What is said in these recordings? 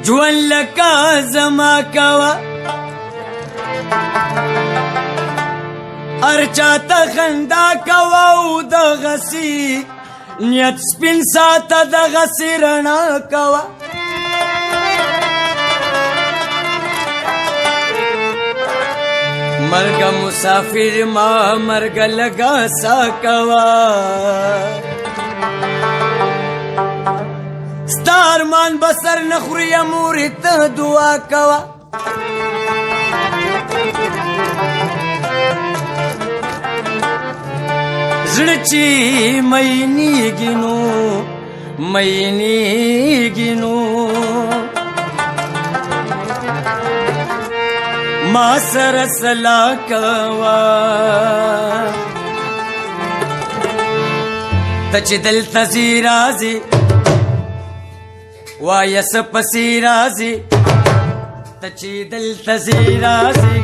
جوان لکا زما کوا ارچاتا خندا کوا او د غسی نیت سپین ساتا د غسی رنا کوا مرگ مسافر ما مرگ لگا سا کوا ستارمان بسر نخوری موری ته دعا کوا زړچی مینیږي نو ما سره سلا کوا ته چې دلته زی راځي وایه څه پسې راځي ته چې دلته زی راځي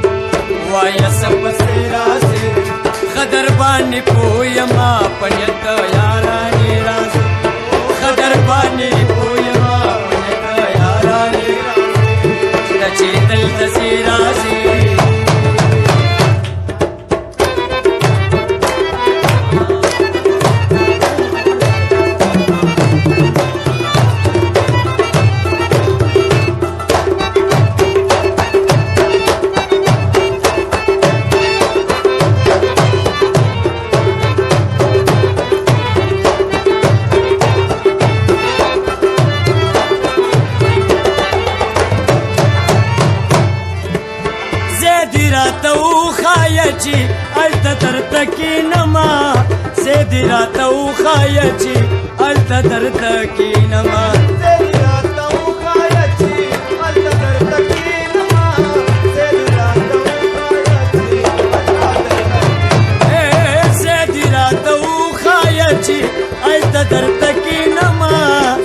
وایه څه پسې راځي خدر باندې پویما په نیت یارانې راځي خدر باندې پویما په نیت یارانې راځي ته چې دلته زی راځي چی التا درتکی نما سیدی راتا او خایا چی التا درتکی نما سیدی راتا او خایا چی التا درتکی نما سیدی راتا او خایا چی سیدی راتا او خایا چی التا درتکی نما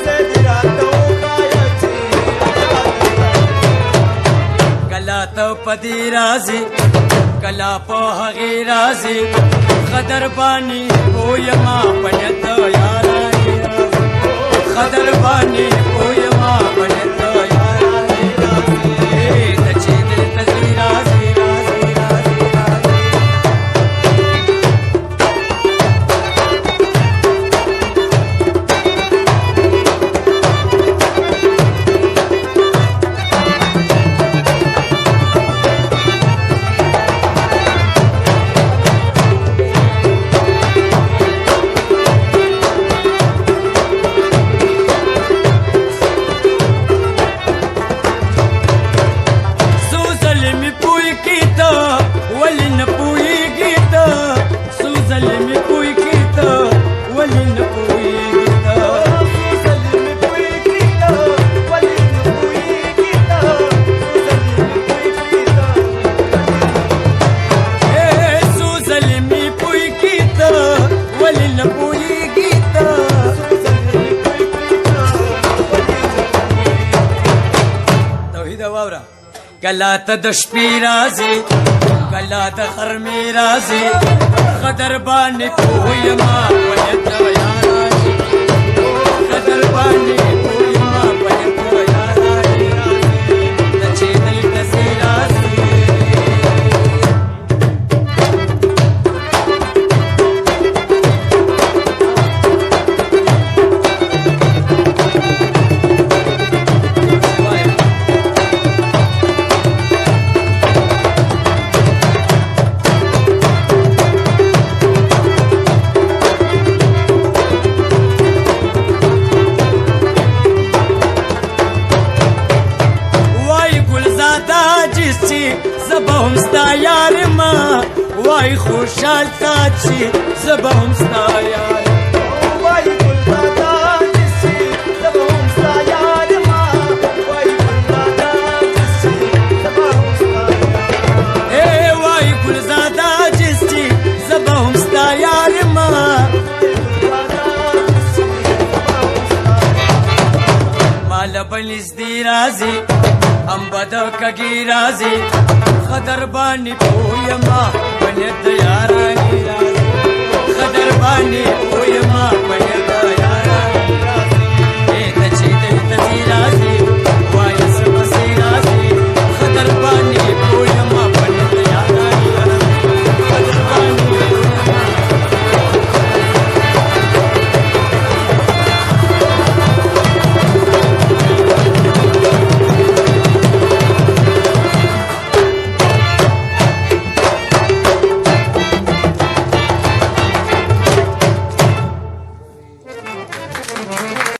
سیدی راتا او خایا چی کلا تو پدی رازی کلا په هغې راځي خدر باندې پویما په نیت یارانې راځي خدر باندې پویما په نیت یارانې راځي ته چې دلته زی راځي کلا ته د شپې راځي کلا د غرمې راځي خدر باندې پویما په نیت یارانې خدر باندې پویما په نیت یارانې راځي ته چې دلته زی راځي زبهم ستا یار ما وای خوشحال تا چی زبهم ستا یار وای گل دادا چی زبهم ستا یار ما وای گل دادا چی زبهم ستا یار اے وای گل دادا چی زبهم ستا یار ما مال بنز دی رازی امبد کگی رازی خدر باندې پویما په نیت یارانې راځي خدر باندې